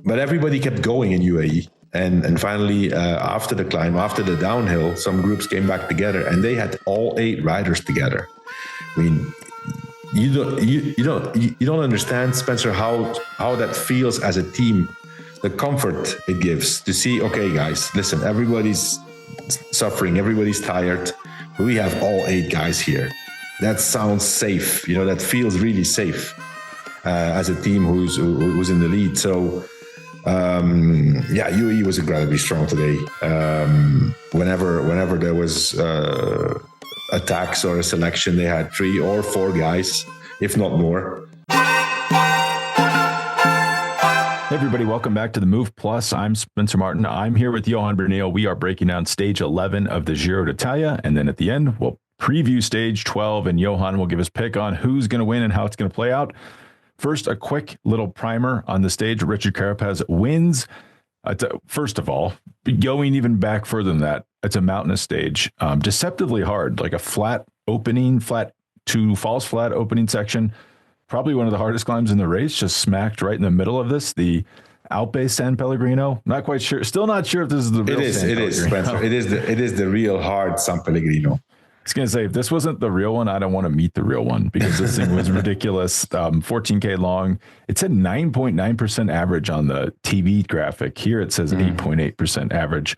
but everybody kept going in UAE. And finally, after the climb, after the downhill, some groups came back together, and they had all 8 riders together. I mean, you don't understand, Spencer, how that feels as a team. The comfort it gives to see, okay, guys, listen, everybody's suffering, everybody's tired. We have all 8 guys here. That sounds safe. That feels really safe as a team who's in the lead. So. UAE was incredibly strong today. Whenever there was attacks or a selection, they had 3 or 4 guys, if not more. Hey everybody, welcome back to the Move Plus. I'm Spencer Martin. I'm here with Johan Bruyneel. We are breaking down stage 11 of the Giro d'Italia, and then at the end, we'll preview stage 12, and Johan will give his pick on who's going to win and how it's going to play out. First, a quick little primer on the stage. Richard Carapaz wins. First of all, going even back further than that, it's a mountainous stage, deceptively hard, like a flat to false flat opening section. Probably one of the hardest climbs in the race, just smacked right in the middle of this. The Alpe San Pellegrino. Not quite sure. Still not sure if this is the real San Pellegrino. It is, Spencer. It is the real hard San Pellegrino. I was going to say, if this wasn't the real one, I don't want to meet the real one because this thing was ridiculous. 14K long. It said 9.9% average on the TV graphic. Here it says 8.8% average.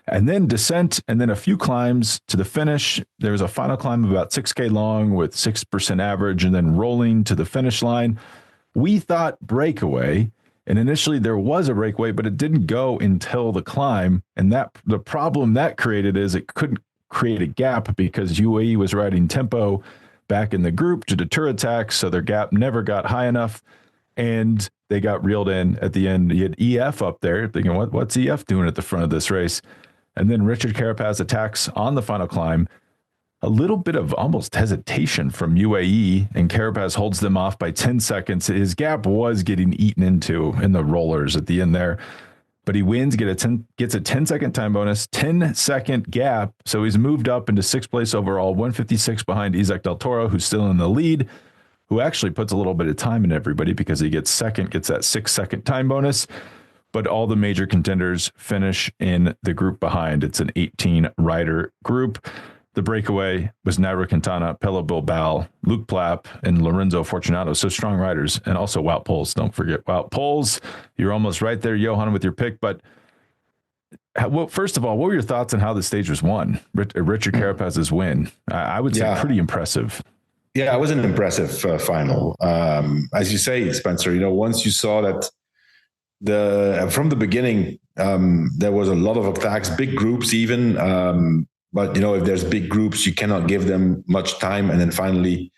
And then descent, and then a few climbs to the finish. There was a final climb of about 6K long with 6% average, and then rolling to the finish line. We thought breakaway, and initially there was a breakaway, but it didn't go until the climb. And that the problem that created is it couldn't create a gap because UAE was riding tempo back in the group to deter attacks, so their gap never got high enough, and they got reeled in at the end. You had EF up there thinking, what's EF doing at the front of this race? And then Richard Carapaz attacks on the final climb. A little bit of almost hesitation from UAE, and Carapaz holds them off by 10 seconds. His gap was getting eaten into in the rollers at the end there. But he wins, gets a 10-second time bonus, 10-second gap. So he's moved up into 6th place overall, 156 behind Isaac Del Toro, who's still in the lead, who actually puts a little bit of time in everybody because he gets that 6-second time bonus. But all the major contenders finish in the group behind. It's an 18-rider group. The breakaway was Nairo Quintana, Pello Bilbao, Luke Plapp, and Lorenzo Fortunato. So strong riders. And also Wout Poels. Don't forget Wout Poels. You're almost right there, Johan, with your pick. But first of all, what were your thoughts on how the stage was won? Richard Carapaz's win. I would say pretty impressive. Yeah, it was an impressive final. As you say, Spencer, once you saw that from the beginning, there was a lot of attacks, big groups even, but, if there's big groups, you cannot give them much time. And then finally,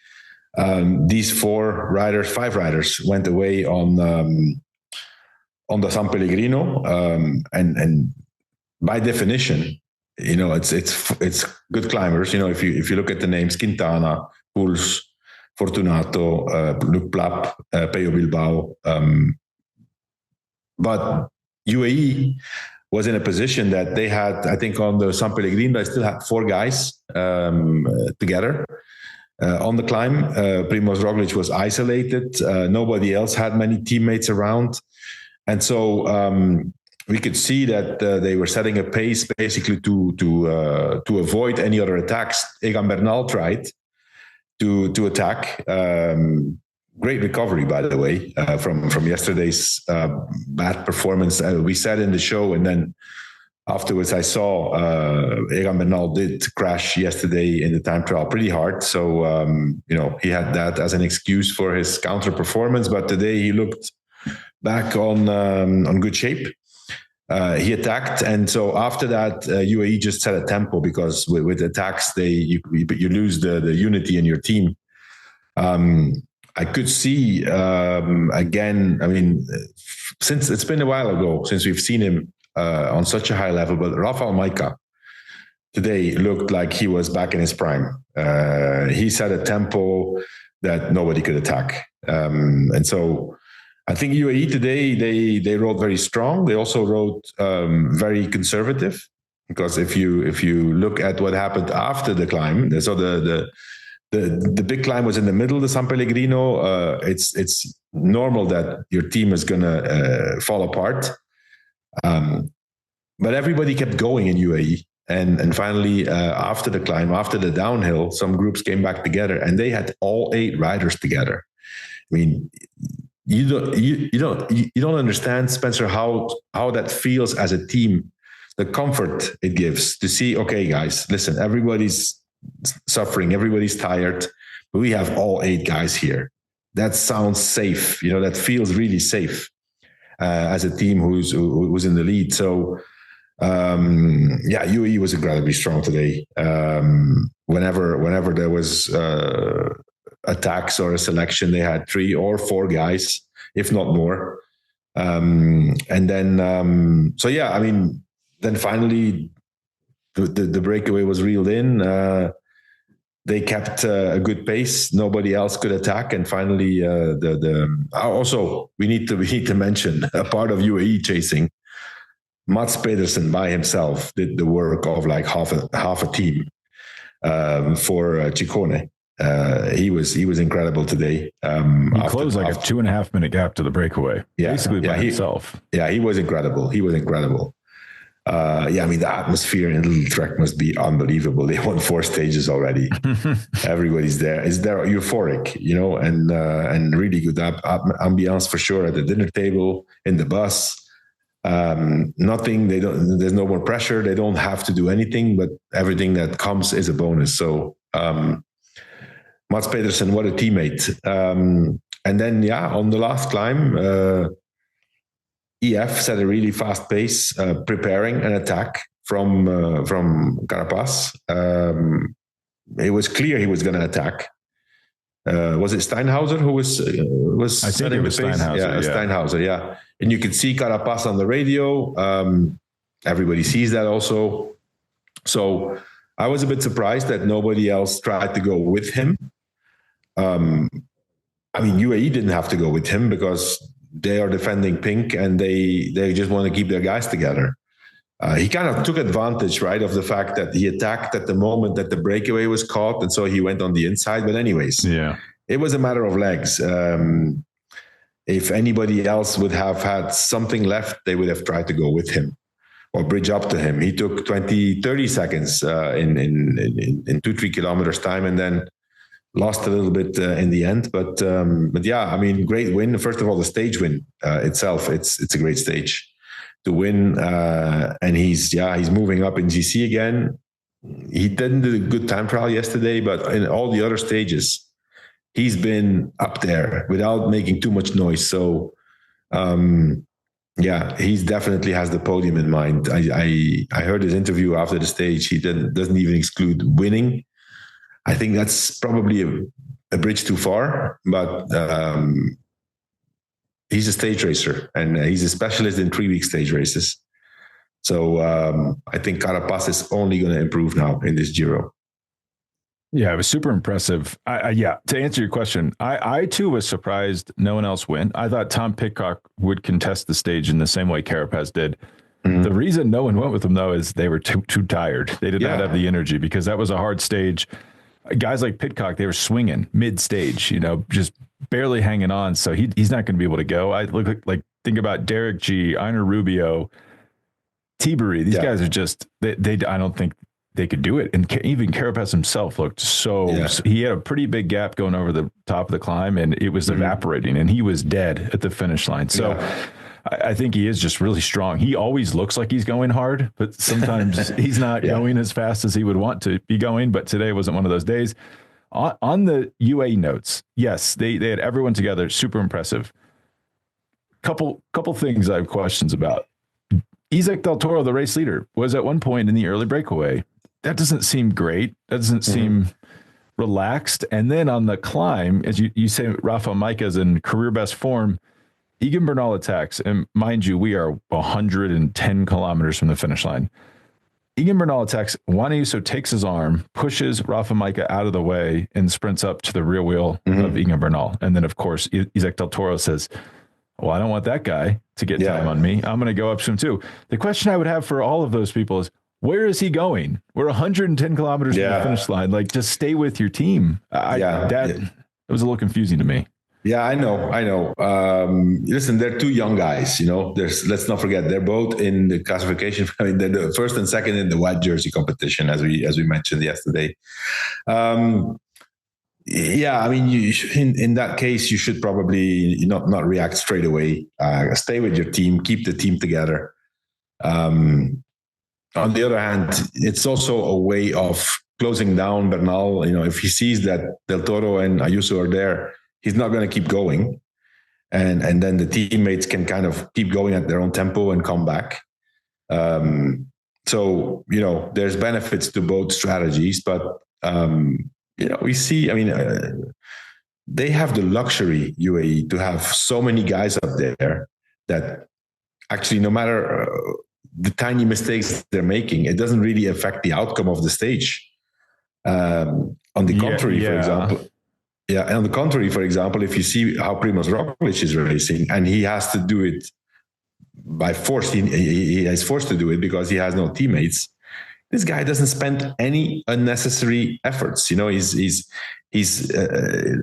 these 5 riders went away on the San Pellegrino. And by definition, it's good climbers. If you look at the names, Quintana, Puls, Fortunato, Luke Plapp, Pello Bilbao. But UAE was in a position that they had, I think on the San Pellegrino, they still had 4 guys together on the climb. Primož Roglič was isolated. Nobody else had many teammates around. And so we could see that they were setting a pace basically to avoid any other attacks. Egan Bernal tried to attack. Great recovery, by the way, from yesterday's bad performance. We said in the show, and then afterwards I saw Egan Bernal did crash yesterday in the time trial pretty hard. So, he had that as an excuse for his counter performance. But today he looked back on good shape. He attacked, and so after that, UAE just set a tempo because with attacks, you lose the unity in your team. I could see again. I mean, since it's been a while ago since we've seen him on such a high level, but Rafael Majka today looked like he was back in his prime. He set a tempo that nobody could attack, and so I think UAE today they rode very strong. They also rode very conservative because if you look at what happened after the climb, so the big climb was in the middle of the San Pellegrino. It's normal that your team is going to fall apart. But everybody kept going in UAE. And finally, after the climb, after the downhill, some groups came back together and they had all 8 riders together. I mean, you don't understand, Spencer, how that feels as a team, the comfort it gives to see, okay, guys, listen, everybody's suffering, everybody's tired, but we have all 8 guys here. That sounds safe. That feels really safe as a team who's in the lead. So, UAE was incredibly strong today. Whenever there was attacks or a selection, they had 3 or 4 guys, if not more. Then finally the breakaway was reeled in. They kept a good pace. Nobody else could attack. And finally, also we need to mention a part of UAE chasing. Mats Pedersen by himself did the work of like half a team for Ciccone. He was incredible today. He closed like a 2.5 minute gap to the breakaway, basically by himself. He was incredible. The atmosphere in Little Trek must be unbelievable. They won 4 stages already. Everybody's there. They're euphoric, and really good ambiance for sure at the dinner table, in the bus. Nothing. There's no more pressure. They don't have to do anything, but everything that comes is a bonus. So, Mats Pedersen, what a teammate. And then, on the last climb, EF set a really fast pace, preparing an attack from Carapaz. It was clear he was going to attack. Was it Steinhauser who was I think it was Steinhauser. Steinhauser, yeah. And you could see Carapaz on the radio. Everybody sees that also. So I was a bit surprised that nobody else tried to go with him. UAE didn't have to go with him because they are defending pink and they just want to keep their guys together. He kind of took advantage, right, of the fact that he attacked at the moment that the breakaway was caught, and so he went on the inside. But anyways, it was a matter of legs. If anybody else would have had something left, they would have tried to go with him or bridge up to him. He took 20-30 seconds in 2-3 kilometers time, and then lost a little bit in the end. But great win. First of all, the stage win itself, it's a great stage to win. And he's moving up in GC again. He didn't do a good time trial yesterday, but in all the other stages, he's been up there without making too much noise. So, he's definitely has the podium in mind. I heard his interview after the stage. He doesn't even exclude winning. I think that's probably a bridge too far, but he's a stage racer and he's a specialist in 3-week stage races. So I think Carapaz is only going to improve now in this Giro. Yeah, it was super impressive. To answer your question, I too was surprised no one else went. I thought Tom Pidcock would contest the stage in the same way Carapaz did. Mm-hmm. The reason no one went with him, though, is they were too tired. They did not have the energy because that was a hard stage. Guys like Pidcock, they were swinging mid-stage, just barely hanging on. So he's not going to be able to go. I look like think about Derek G, Einar Rubio, Tiberi. These guys are just I don't think they could do it. And even Carapaz himself looked he had a pretty big gap going over the top of the climb, and it was evaporating, and he was dead at the finish line. So I think he is just really strong. He always looks like he's going hard, but sometimes he's not going as fast as he would want to be going. But today wasn't one of those days. On the UA notes, yes, they had everyone together. Super impressive. Couple things I have questions about. Isaac Del Toro, the race leader, was at one point in the early breakaway. That doesn't seem great. That doesn't seem relaxed. And then on the climb, as you say, Rafa Micah's in career best form. Egan Bernal attacks, and mind you, we are 110 kilometers from the finish line. Egan Bernal attacks. Juan Ayuso takes his arm, pushes Rafa Micah out of the way, and sprints up to the rear wheel of Egan Bernal. And then, of course, Isaac Del Toro says, well, I don't want that guy to get time on me. I'm going to go up to him too. The question I would have for all of those people is, where is he going? We're 110 kilometers from the finish line. Like, just stay with your team. That was a little confusing to me. Yeah, I know. Listen, they're two young guys. Let's not forget they're both in the classification. I mean, they're the first and second in the white jersey competition, as we mentioned yesterday. Yeah, I mean, in that case, you should probably not react straight away. Stay with your team, keep the team together. On the other hand, it's also a way of closing down Bernal. If he sees that Del Toro and Ayuso are there, he's not going to keep going, and then the teammates can kind of keep going at their own tempo and come back. So there's benefits to both strategies, but we see. I mean, they have the luxury, UAE, to have so many guys up there that actually, no matter the tiny mistakes they're making, it doesn't really affect the outcome of the stage. On the contrary, for example. Yeah, and on the contrary, for example, if you see how Primož Roglič is racing, and he has to do it by force, he is forced to do it because he has no teammates. This guy doesn't spend any unnecessary efforts. He's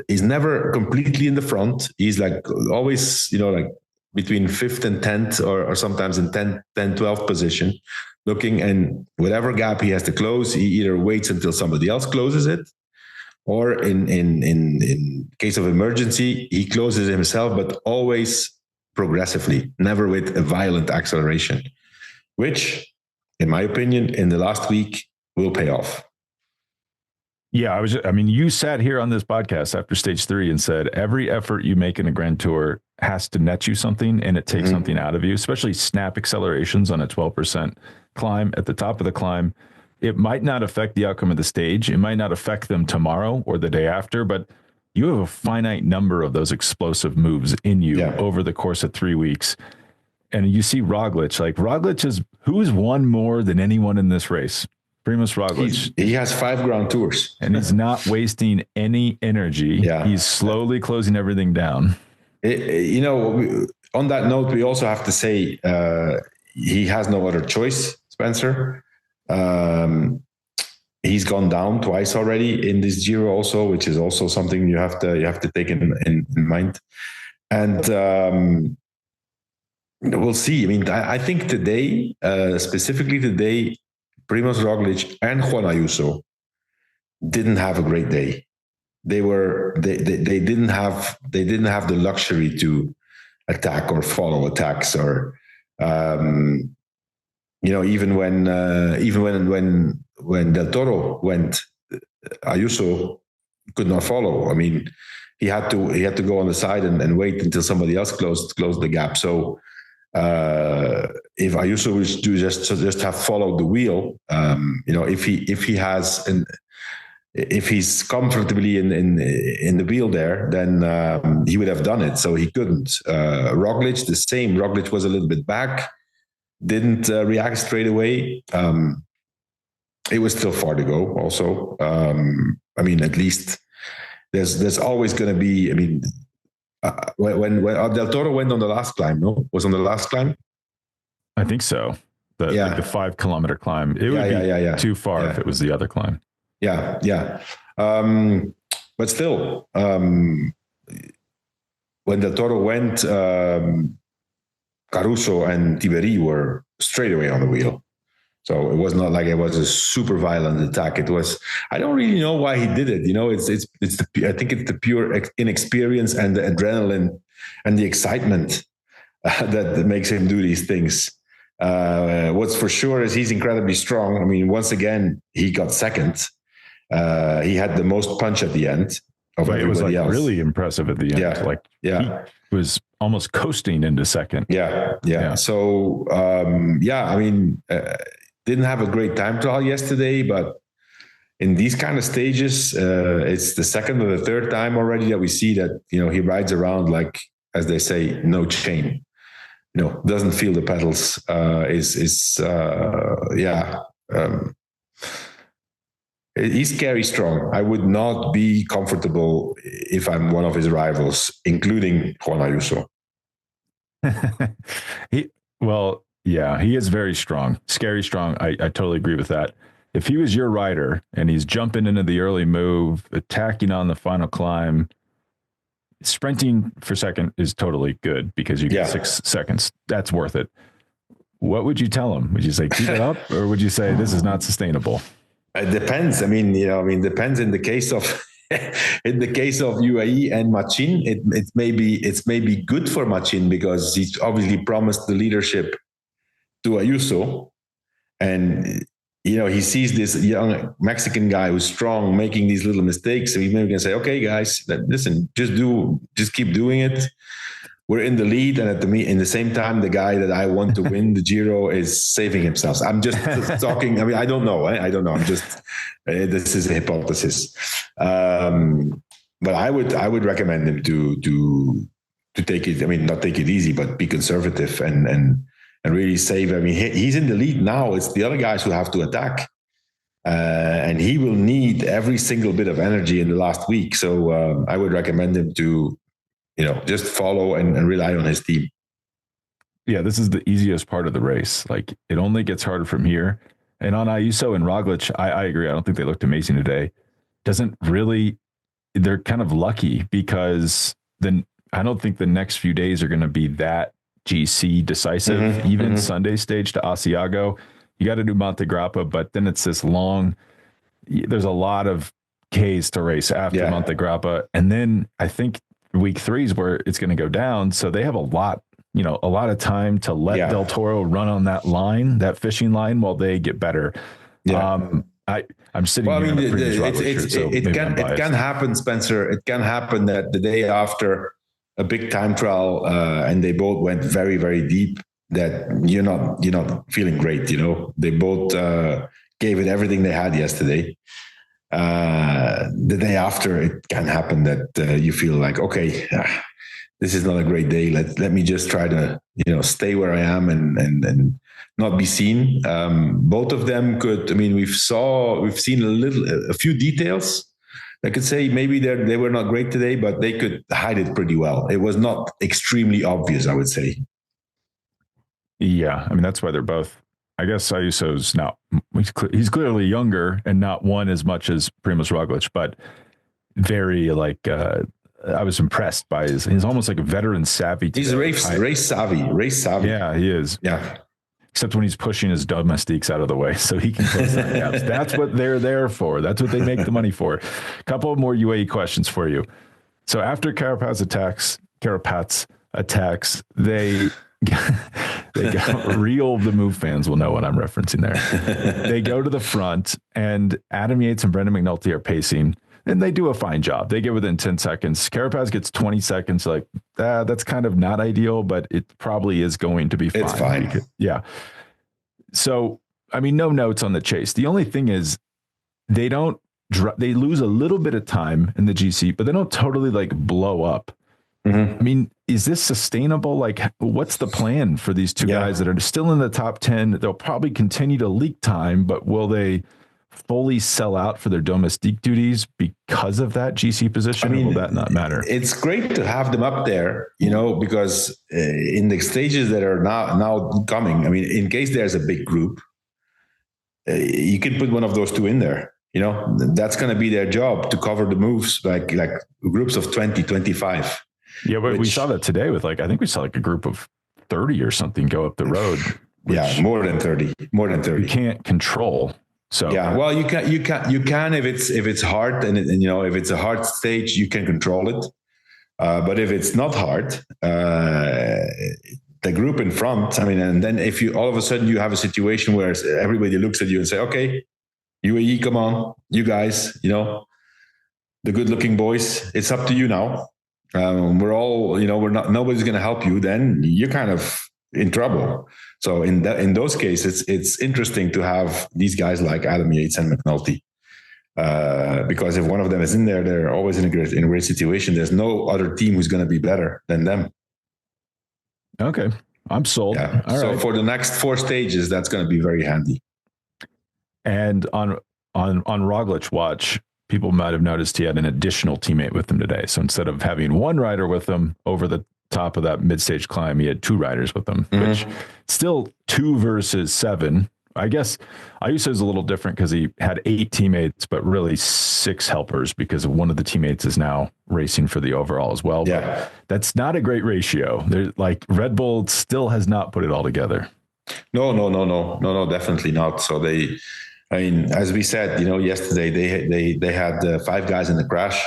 never completely in the front. He's like always, like between 5th and 10th, or sometimes in 10, 12th position, looking, and whatever gap he has to close, he either waits until somebody else closes it, or in case of emergency, he closes himself, but always progressively, never with a violent acceleration, which, in my opinion, in the last week will pay off. Yeah, you sat here on this podcast after stage 3 and said every effort you make in a Grand Tour has to net you something, and it takes something out of you, especially snap accelerations on a 12% climb at the top of the climb. It might not affect the outcome of the stage. It might not affect them tomorrow or the day after, but you have a finite number of those explosive moves in you over the course of 3 weeks. And you see Roglič, who's won more than anyone in this race? Primož Roglič. He has 5 Grand Tours. And he's not wasting any energy. Yeah. He's slowly closing everything down. On that note, we also have to say he has no other choice, Spencer. He's gone down twice already in this Giro also, which is also something you have to take in mind. And we'll see. I mean, I think today, specifically today, Primož Roglič and Juan Ayuso didn't have a great day. They didn't have the luxury to attack or follow attacks, or even when Del Toro went, Ayuso could not follow. I mean, he had to go on the side and wait until somebody else closed the gap. So if Ayuso was to just have followed the wheel, if he's comfortably in the wheel there, then he would have done it. So he couldn't. Roglič, the same. Roglič was a little bit back, didn't react straight away. It was still far to go. Also, at least there's always going to be. I mean, when Del Toro went on the last climb, was on the last climb. I think so. The 5-kilometer climb. It would be too far if it was the other climb. Yeah. But still, when Del Toro went, Caruso and Tiberi were straight away on the wheel. So it was not like it was a super violent attack. It was, I don't really know why he did it. I think it's the pure inexperience and the adrenaline and the excitement that makes him do these things. What's for sure is he's incredibly strong. I mean, once again, he got second. He had the most punch at the end of everybody else. Really impressive at the end. He was almost coasting into second. Yeah. So, didn't have a great time trial yesterday, but in these kind of stages, it's the second or the third time already that we see that, he rides around like, as they say, no chain, doesn't feel the pedals, he's scary strong. I would not be comfortable if I'm one of his rivals, including Juan Ayuso. He is very strong, scary strong. I totally agree with that. If he was your rider and he's jumping into the early move, attacking on the final climb, sprinting for second is totally good because you get 6 seconds. That's worth it. What would you tell him? Would you say keep it up, or would you say this is not sustainable? It depends. I mean, depends in the case of UAE and Machin. It's maybe good for Machin because he's obviously promised the leadership to Ayuso, and he sees this young Mexican guy who's strong making these little mistakes, and he's maybe gonna say, "Okay, guys, listen, just keep doing it. We're in the lead, and in the same time, the guy that I want to win the Giro is saving himself." I'm just talking. I mean, I don't know. I don't know. I'm just this is a hypothesis. But I would recommend him to take it. I mean, not take it easy, but be conservative and really save. I mean, he's in the lead now. It's the other guys who have to attack, and he will need every single bit of energy in the last week. So I would recommend him to just follow and rely on his team. Yeah, this is the easiest part of the race. Like, it only gets harder from here. And on Ayuso and Roglic, I agree. I don't think they looked amazing today. They're kind of lucky because then I don't think the next few days are going to be that GC decisive. Even Sunday stage to Asiago, you got to do Monte Grappa, but then it's this long, there's a lot of Ks to race after Monte Grappa. And then I think week 3 is where it's going to go down. So they have a lot of time to let Del Toro run on that line, that fishing line, while they get better. Yeah. I'm sitting here in a previous shirt, so it can happen, Spencer. It can happen that the day after a big time trial, and they both went very, very deep, that you're not feeling great. They both gave it everything they had yesterday. The day after, it can happen that you feel like, okay, this is not a great day. Let me just try to stay where I am and not be seen. Both of them could. I mean, we've seen a few details. I could say maybe they were not great today, but they could hide it pretty well. It was not extremely obvious, I would say. Yeah, I mean, that's why they're both. I guess Ayuso's not. He's clearly younger and not won as much as Primož Roglic, but very I was impressed by he's almost like a veteran savvy. He's race savvy. Yeah, he is. Yeah. Except when he's pushing his domestiques out of the way so he can close that gaps. That's what they're there for. That's what they make the money for. A couple more UAE questions for you. So after Carapaz attacks, they got real THEMOVE fans will know what I'm referencing there. They go to the front, and Adam Yates and Brendan McNulty are pacing, and they do a fine job. They get within 10 seconds. Carapaz gets 20 seconds. Like, that's kind of not ideal, but it probably is going to be fine. It's fine. Yeah. So, I mean, no notes on the chase. The only thing is they lose a little bit of time in the GC, but they don't totally blow up. I mean, is this sustainable? Like, what's the plan for these two guys that are still in the top 10? They'll probably continue to leak time, but will they fully sell out for their domestique duties because of that GC position? I mean, or will that not matter? It's great to have them up there, because in the stages that are now coming, I mean, in case there's a big group, you can put one of those two in there. That's going to be their job, to cover the moves, like groups of 20, 25. Yeah, but we saw that today with I think we saw a group of 30 or something go up the road. More than 30. You can't control. So well, you can if it's hard and if it's a hard stage, you can control it. But if it's not hard, the group in front, I mean, and then if you all of a sudden you have a situation where everybody looks at you and say, okay, UAE, come on, you guys, the good looking boys, it's up to you now. We're all, nobody's going to help you. Then you're kind of in trouble. So in those cases, it's interesting to have these guys like Adam Yates and McNulty, because if one of them is in there, they're always in a great situation. There's no other team who's going to be better than them. Okay, I'm sold. Yeah. So for the next 4 stages, that's going to be very handy. And on Roglic watch, people might have noticed he had an additional teammate with him today. So instead of having one rider with him over the top of that mid-stage climb, he had 2 riders with him, which still 2 versus 7 I guess Ayuso is a little different because he had 8 teammates, but really 6 helpers because one of the teammates is now racing for the overall as well. Yeah. But that's not a great ratio. They're like Red Bull still has not put it all together. No, definitely not. So as we said, yesterday they had 5 guys in the crash.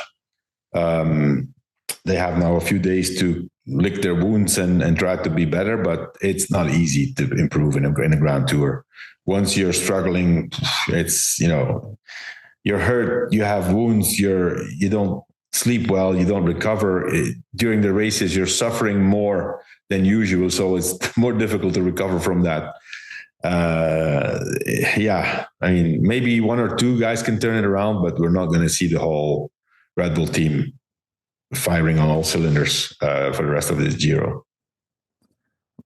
They have now a few days to lick their wounds and try to be better, but it's not easy to improve in a Grand Tour. Once you're struggling, it's, you're hurt, you have wounds, you don't sleep well, you don't recover. During the races, you're suffering more than usual, so it's more difficult to recover from that. Maybe 1 or 2 guys can turn it around, but we're not going to see the whole Red Bull team firing on all cylinders for the rest of this Giro.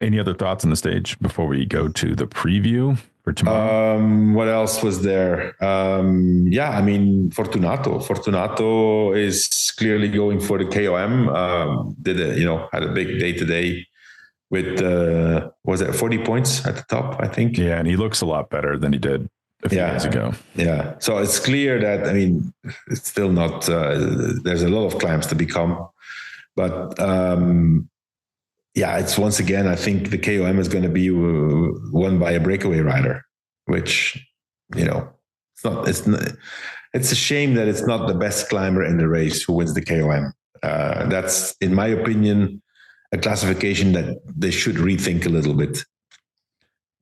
Any other thoughts on the stage before we go to the preview for tomorrow? What else was there? Fortunato is clearly going for the KOM. Had a big day today with was it 40 points at the top, I think. Yeah, and he looks a lot better than he did a few days ago. Yeah. So it's clear that, it's still not, there's a lot of climbs to become, but it's once again, I think the KOM is going to be won by a breakaway rider, which, it's a shame that it's not the best climber in the race who wins the KOM. That's, in my opinion, a classification that they should rethink a little bit.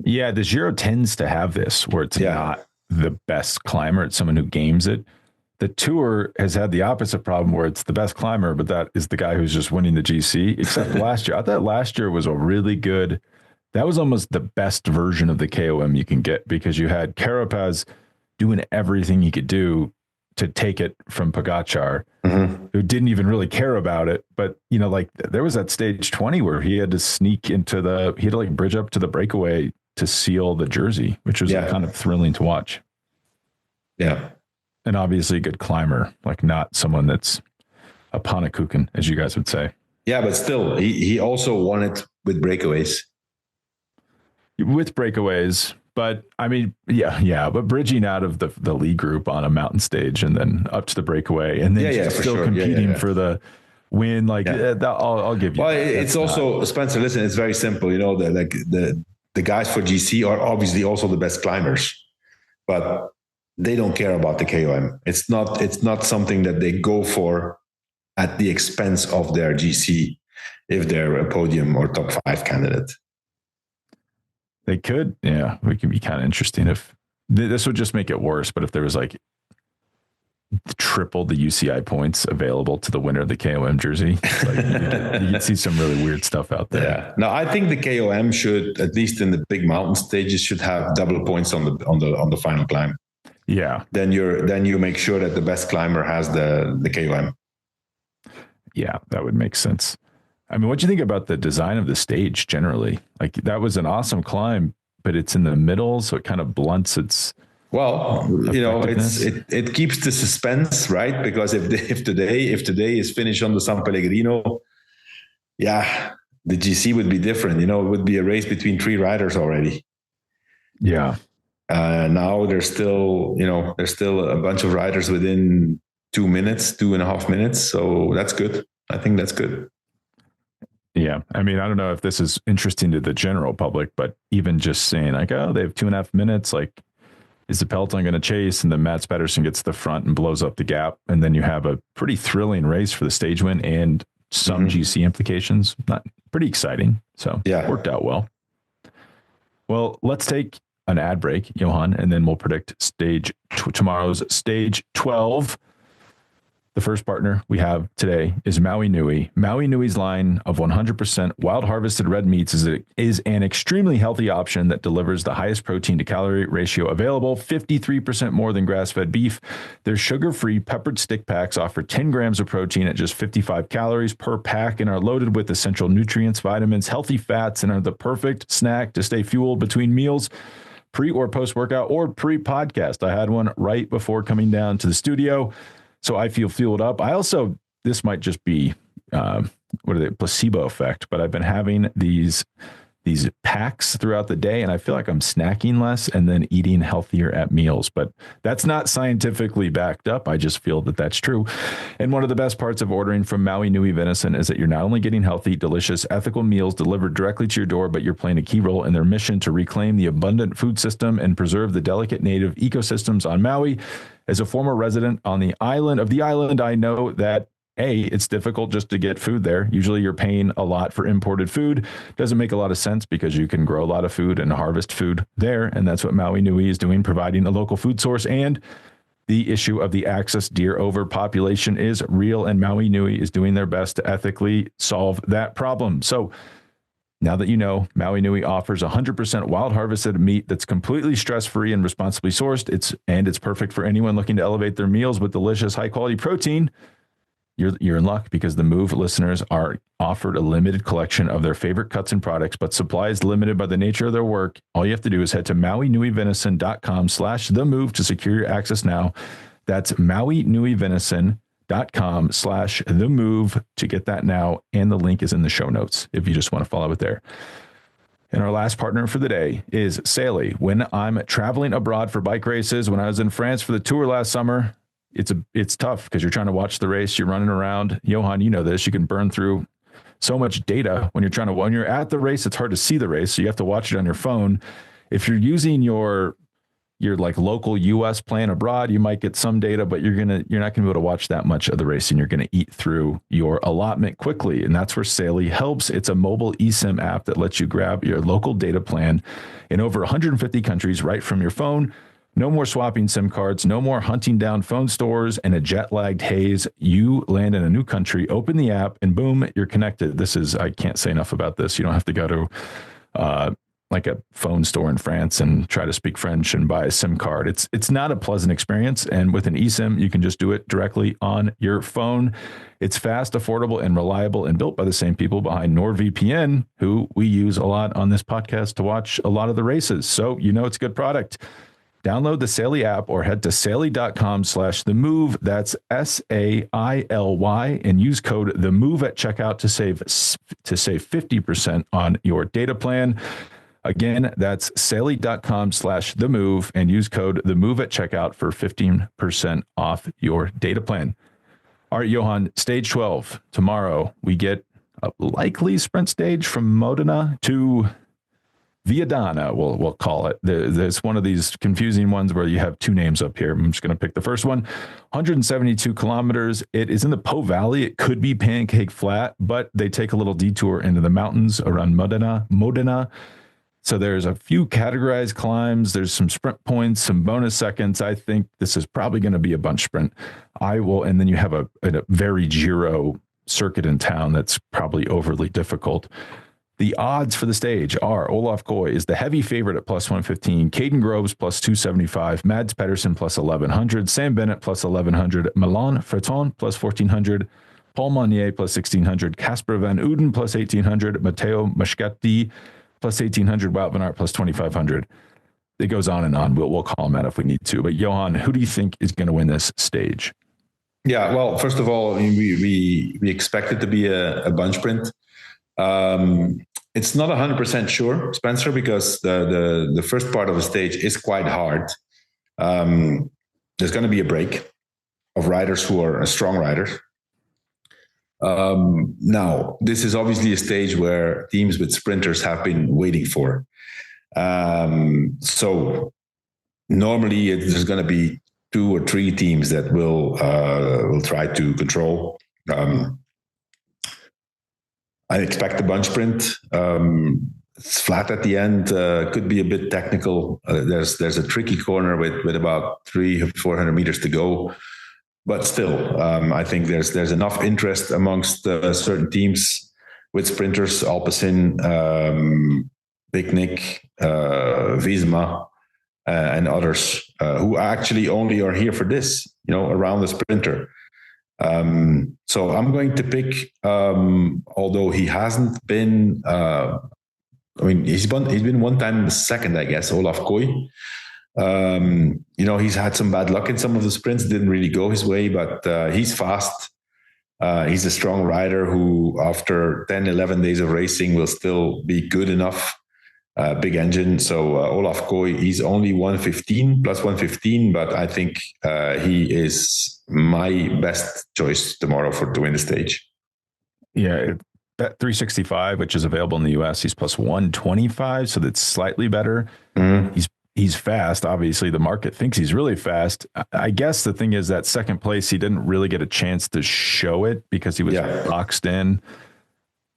Yeah, the Giro tends to have this where it's not the best climber. It's someone who games it. The Tour has had the opposite problem where it's the best climber, but that is the guy who's just winning the GC, except last year. I thought last year was a really good, that was almost the best version of the KOM you can get because you had Carapaz doing everything he could do to take it from Pogačar, who didn't even really care about it. But, there was that stage 20 where he had to sneak into he had to bridge up to the breakaway to seal the jersey, which was kind of thrilling to watch. Yeah. And obviously a good climber, not someone that's a pannekuchen, as you guys would say. Yeah, but still, he also won it with breakaways. With breakaways, but but bridging out of the lead group on a mountain stage and then up to the breakaway and then still competing for the win, I'll give you. Well, it's also, Spencer, listen, it's very simple. The guys for GC are obviously also the best climbers, but they don't care about the KOM. It's not something that they go for at the expense of their GC if they're a podium or top 5 candidate. They could, it could be kind of interesting if this would just make it worse. But if there was triple the UCI points available to the winner of the KOM jersey, you could see some really weird stuff out there. Yeah. No, I think the KOM should, at least in the big mountain stages, should have double points on the final climb. Yeah. Then you make sure that the best climber has the KOM. Yeah, that would make sense. What do you think about the design of the stage generally? That was an awesome climb, but it's in the middle, so it kind of blunts its. Well, it keeps the suspense, right? Because if today is finished on the San Pellegrino, the GC would be different. It would be a race between 3 riders already. Yeah. Now there's still a bunch of riders within 2.5 minutes. So that's good. I think that's good. Yeah. I don't know if this is interesting to the general public, but even just saying they have 2.5 minutes, is the peloton going to chase? And then Mats Pedersen gets to the front and blows up the gap. And then you have a pretty thrilling race for the stage win and some GC implications. Not pretty exciting. So it worked out well. Well, let's take an ad break, Johan, and then we'll predict tomorrow's stage 12. The first partner we have today is Maui Nui. Maui Nui's line of 100% wild harvested red meats is an extremely healthy option that delivers the highest protein to calorie ratio available, 53% more than grass-fed beef. Their sugar-free peppered stick packs offer 10 grams of protein at just 55 calories per pack and are loaded with essential nutrients, vitamins, healthy fats, and are the perfect snack to stay fueled between meals, pre or post-workout, or pre-podcast. I had one right before coming down to the studio, so I feel fueled up. this might just be, placebo effect, but I've been having these these packs throughout the day, and I feel like I'm snacking less and then eating healthier at meals. But that's not scientifically backed up. I just feel that that's true. And one of the best parts of ordering from Maui Nui Venison is that you're not only getting healthy, delicious, ethical meals delivered directly to your door, but you're playing a key role in their mission to reclaim the abundant food system and preserve the delicate native ecosystems on Maui. As a former resident on the island, I know that it's difficult just to get food there. Usually you're paying a lot for imported food. Doesn't make a lot of sense because you can grow a lot of food and harvest food there. And that's what Maui Nui is doing, providing a local food source. And the issue of the axis deer overpopulation is real, and Maui Nui is doing their best to ethically solve that problem. So now that you know, Maui Nui offers 100% wild harvested meat that's completely stress-free and responsibly sourced. It's perfect for anyone looking to elevate their meals with delicious, high-quality protein. You're in luck because the Move listeners are offered a limited collection of their favorite cuts and products, but supply is limited by the nature of their work. All you have to do is head to MauiNuiVenison.com/TheMove to secure your access now. That's MauiNuiVenison.com/TheMove to get that now. And the link is in the show notes if you just want to follow it there. And our last partner for the day is Saily. When I'm traveling abroad for bike races, when I was in France for the Tour last summer, it's tough because you're trying to watch the race. You're running around. Johan, you know this. You can burn through so much data when you're at the race. It's hard to see the race, so you have to watch it on your phone. If you're using your like local US plan abroad, you might get some data, but you're not gonna be able to watch that much of the race, and you're gonna eat through your allotment quickly. And that's where Saily helps. It's a mobile eSIM app that lets you grab your local data plan in over 150 countries right from your phone. No more swapping SIM cards, no more hunting down phone stores and a jet-lagged haze. You land in a new country, open the app, and boom, you're connected. I can't say enough about this. You don't have to go to like a phone store in France and try to speak French and buy a SIM card. It's not a pleasant experience. And with an eSIM, you can just do it directly on your phone. It's fast, affordable, and reliable, and built by the same people behind NordVPN, who we use a lot on this podcast to watch a lot of the races. So you know it's a good product. Download the Saily app or head to Saily.com/TheMove. That's SAILY, and use code TheMove at checkout to save 50% on your data plan. Again, that's Saily.com/TheMove, and use code TheMove at checkout for 15% off your data plan. All right, Johan, stage 12. Tomorrow we get a likely sprint stage from Modena to Viadana, we'll call it. There's one of these confusing ones where you have two names up here. I'm just going to pick the first one. 172 kilometers. It is in the Po Valley. It could be pancake flat, but they take a little detour into the mountains around Modena. So there's a few categorized climbs. There's some sprint points, some bonus seconds. I think this is probably going to be a bunch sprint. And then you have a very Giro circuit in town that's probably overly difficult. The odds for the stage are Olaf Koy is the heavy favorite at plus 115, Caden Groves plus 275, Mads Pedersen plus 1100, Sam Bennett plus 1100, Milan Freton plus 1400, Paul Monnier plus 1600, Casper Van Uden plus 1800, Matteo Moschetti plus 1800, Wout van Aert plus 2500. It goes on and on. We'll call him out if we need to. But Johan, who do you think is going to win this stage? Yeah, well, first of all, we expect it to be a bunch sprint. It's not 100% sure, Spencer, because the first part of the stage is quite hard. There's going to be a break of riders who are strong riders. Now, this is obviously a stage where teams with sprinters have been waiting for. So normally there's going to be 2 or 3 teams that will try to control. I expect a bunch sprint. It's flat at the end. Could be a bit technical. There's a tricky corner with about 300-400 meters to go, but still, I think there's enough interest amongst certain teams with sprinters, Alpecin, Picnic, Visma, and others who actually only are here for this, around the sprinter. So I'm going to pick, although he hasn't been, he's been one time second, I guess, Olaf Koy. He's had some bad luck in some of the sprints, didn't really go his way, but he's fast. He's a strong rider who, after 10, 11 days of racing, will still be good enough. Big engine. So Olaf Kooi, he's only 115 plus 115, but I think he is my best choice tomorrow to win the stage. Yeah, bet 365, which is available in the US, he's plus 125, so that's slightly better. Mm-hmm. He's fast. Obviously, the market thinks he's really fast. I guess the thing is that second place, he didn't really get a chance to show it because he was boxed in.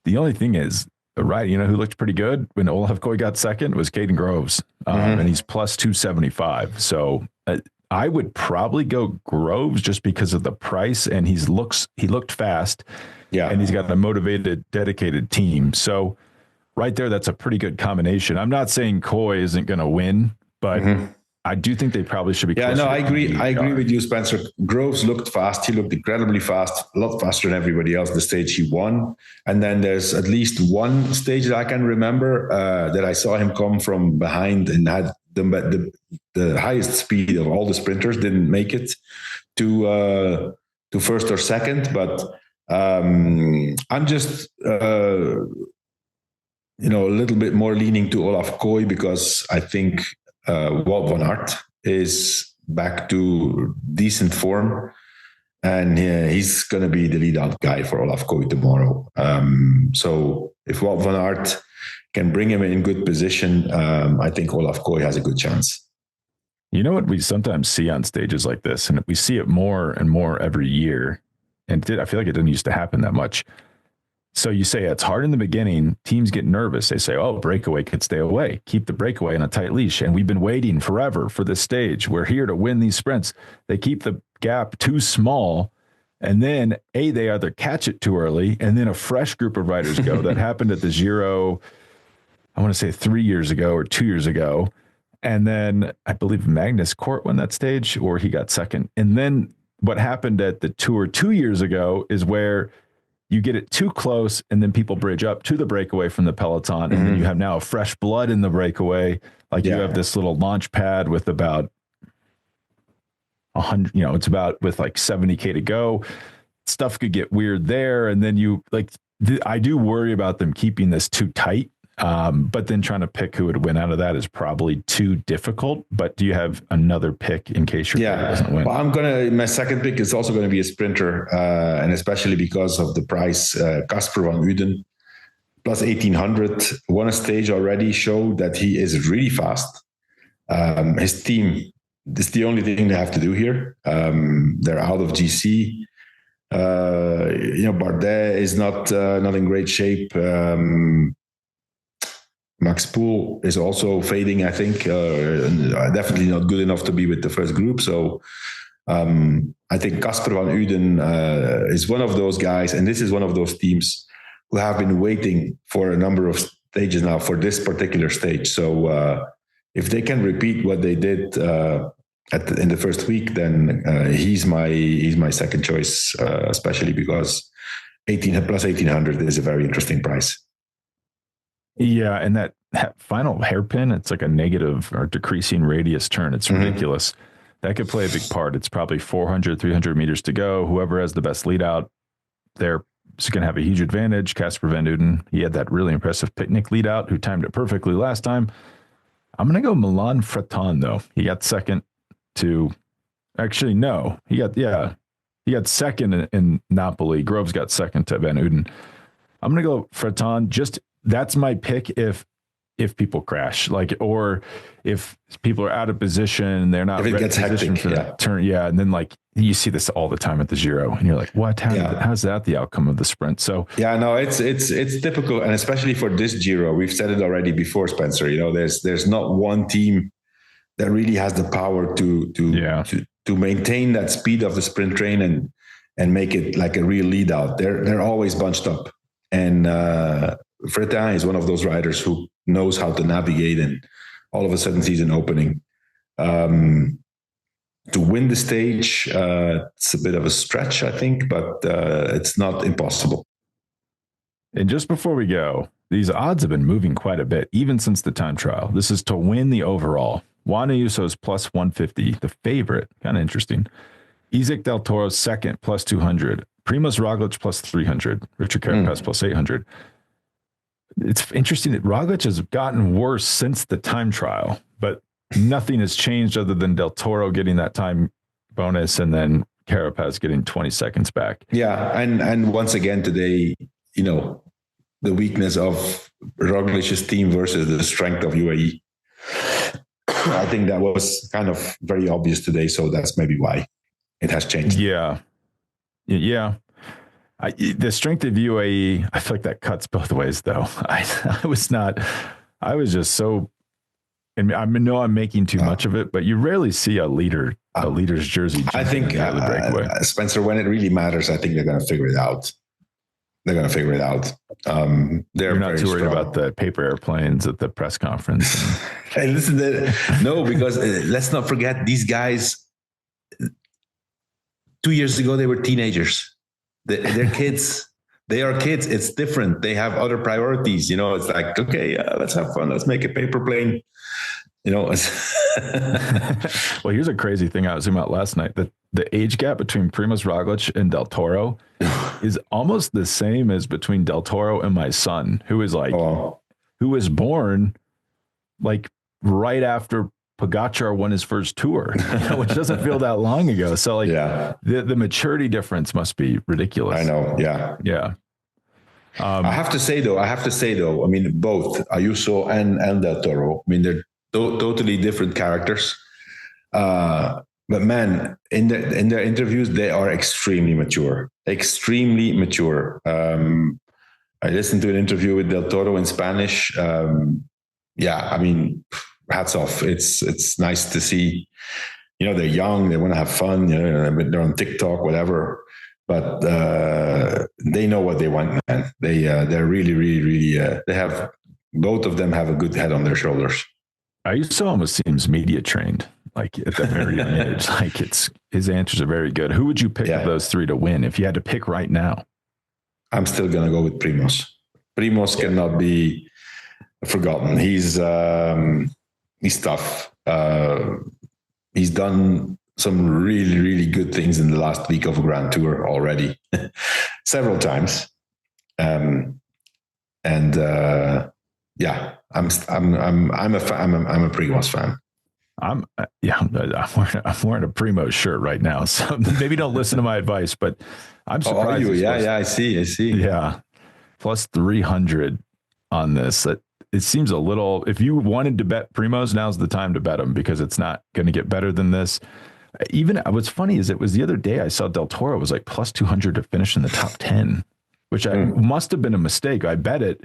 The only thing is, right, you know who looked pretty good when Olaf Kooi got second was Caden Groves, and he's plus 275. So I would probably go Groves just because of the price, and he looked fast, and he's got a motivated, dedicated team. So right there, that's a pretty good combination. I'm not saying Kooi isn't going to win, but I do think they probably should be. Yeah, no, I agree. I agree with you, Spencer. Groves looked fast. He looked incredibly fast, a lot faster than everybody else. The stage he won, and then there's at least one stage that I can remember that I saw him come from behind and had the highest speed of all the sprinters. Didn't make it to first or second, but I'm just a little bit more leaning to Olaf Kooi because I think Wout van Aert is back to decent form, and he's going to be the lead-out guy for Olaf Kooi tomorrow. So if Wout van Aert can bring him in good position, I think Olaf Kooi has a good chance. You know what we sometimes see on stages like this, and we see it more and more every year, and I feel like it didn't used to happen that much. So you say it's hard in the beginning. Teams get nervous. They say, oh, breakaway could stay away. Keep the breakaway on a tight leash. And we've been waiting forever for this stage. We're here to win these sprints. They keep the gap too small. And then, they either catch it too early, and then a fresh group of riders go. That happened at the Giro, I want to say 3 years ago or 2 years ago. And then I believe Magnus Cort won that stage, or he got second. And then what happened at the Tour 2 years ago is where you get it too close, and then people bridge up to the breakaway from the peloton, and then you have now a fresh blood in the breakaway. Like you have this little launch pad with about 100, it's about with like 70K to go. Stuff could get weird there, and then I do worry about them keeping this too tight. But then trying to pick who would win out of that is probably too difficult. But do you have another pick in case your player doesn't win? Well, my second pick is also going to be a sprinter, and especially because of the price, Casper van Uden, plus 1800, won a stage already, showed that he is really fast. His team, this is the only thing they have to do here. They're out of GC. Bardet is not in great shape. Max Poole is also fading, I think. Definitely not good enough to be with the first group. So I think Casper van Uden is one of those guys, and this is one of those teams who have been waiting for a number of stages now for this particular stage. So if they can repeat what they did in the first week, then he's my second choice, especially because 18 plus 1800 is a very interesting price. Yeah, and that final hairpin, it's like a negative or decreasing radius turn. It's ridiculous. That could play a big part. It's probably 400, 300 meters to go. Whoever has the best lead out, they're going to have a huge advantage. Casper van Uden, he had that really impressive picnic lead out, who timed it perfectly last time. I'm going to go Milan Freton, though. He got second to, actually, no. He got second in Napoli. Groves got second to van Uden. I'm going to go Freton. That's my pick if people crash, or if people are out of position, they're not if it gets hectic for that turn. Yeah. And then you see this all the time at the Giro, and you're like, what? How's that the outcome of the sprint? So it's typical. And especially for this Giro, we've said it already before, Spencer, there's not one team that really has the power to maintain that speed of the sprint train and make it like a real lead out. They're always bunched up. And, Fretin is one of those riders who knows how to navigate, and all of a sudden sees an opening. To win the stage, it's a bit of a stretch, I think, but it's not impossible. And just before we go, these odds have been moving quite a bit, even since the time trial. This is to win the overall. Juan Ayuso's plus 150, the favorite. Kind of interesting. Isaac Del Toro's second, plus 200. Primoz Roglic plus 300, Richard Carapaz plus 800. It's interesting that Roglic has gotten worse since the time trial, but nothing has changed other than Del Toro getting that time bonus and then Carapaz getting 20 seconds back. Yeah, and once again today, the weakness of Roglic's team versus the strength of UAE. I think that was kind of very obvious today, so that's maybe why it has changed. Yeah. The strength of UAE, I feel like that cuts both ways, though. I was just so, and I know I'm making too much of it, but you rarely see a leader's jersey. I think, Spencer, when it really matters, I think they're going to figure it out. You're not too worried about the paper airplanes at the press conference. Hey, listen, no, because let's not forget these guys. 2 years ago, they were teenagers. They're kids. They are kids. It's different. They have other priorities. It's like, okay, let's have fun. Let's make a paper plane. Well, here's a crazy thing I was thinking about last night. That the age gap between Primoz Roglic and Del Toro is almost the same as between Del Toro and my son, who is who was born like right after Pogacar won his first tour, which doesn't feel that long ago. So the maturity difference must be ridiculous. I know. Yeah. Yeah. I have to say though, I mean, both Ayuso and Del Toro, I mean, they're totally different characters. But man, in their interviews, they are extremely mature. I listened to an interview with Del Toro in Spanish. I mean, hats off. It's nice to see, they're young, they want to have fun, they're on TikTok, whatever, but they know what they want, man. They're really, really, really, both of them have a good head on their shoulders. Ayuso almost seems media trained, like at that very young age. Like his answers are very good. Who would you pick of those three to win if you had to pick right now? I'm still going to go with Primoz. Primoz cannot be forgotten. He's tough. He's done some really, really good things in the last week of a Grand Tour already, several times. I'm a Primoz fan. I'm wearing a Primoz shirt right now, so maybe don't listen to my advice, but I'm surprised. Oh, are you? Yeah, I see. Yeah, plus 300 on this. It seems a little. If you wanted to bet Primoz, now's the time to bet him because it's not going to get better than this. Even what's funny is it was the other day I saw Del Toro was like plus 200 to finish in the top 10, which must have been a mistake. I bet it.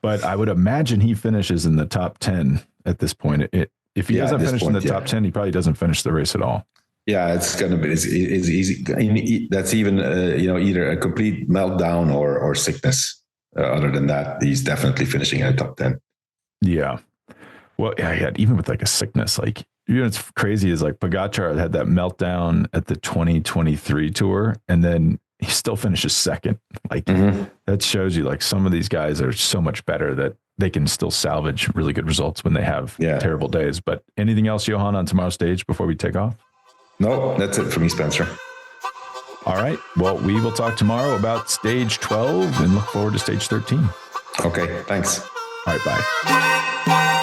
But I would imagine he finishes in the top 10 at this point. If he doesn't finish in the top 10, he probably doesn't finish the race at all. Yeah, it's going to be it's easy. That's even either a complete meltdown or sickness. Other than that, he's definitely finishing in the top 10. Yeah. Well, yeah, even with like a sickness, like it's crazy is like Pogacar had that meltdown at the 2023 tour, and then he still finishes second. Like that shows you like some of these guys are so much better that they can still salvage really good results when they have terrible days. But anything else, Johan, on tomorrow's stage before we take off? No, that's it for me, Spencer. All right. Well, we will talk tomorrow about stage 12 and look forward to stage 13. Okay. Thanks. All right. Bye.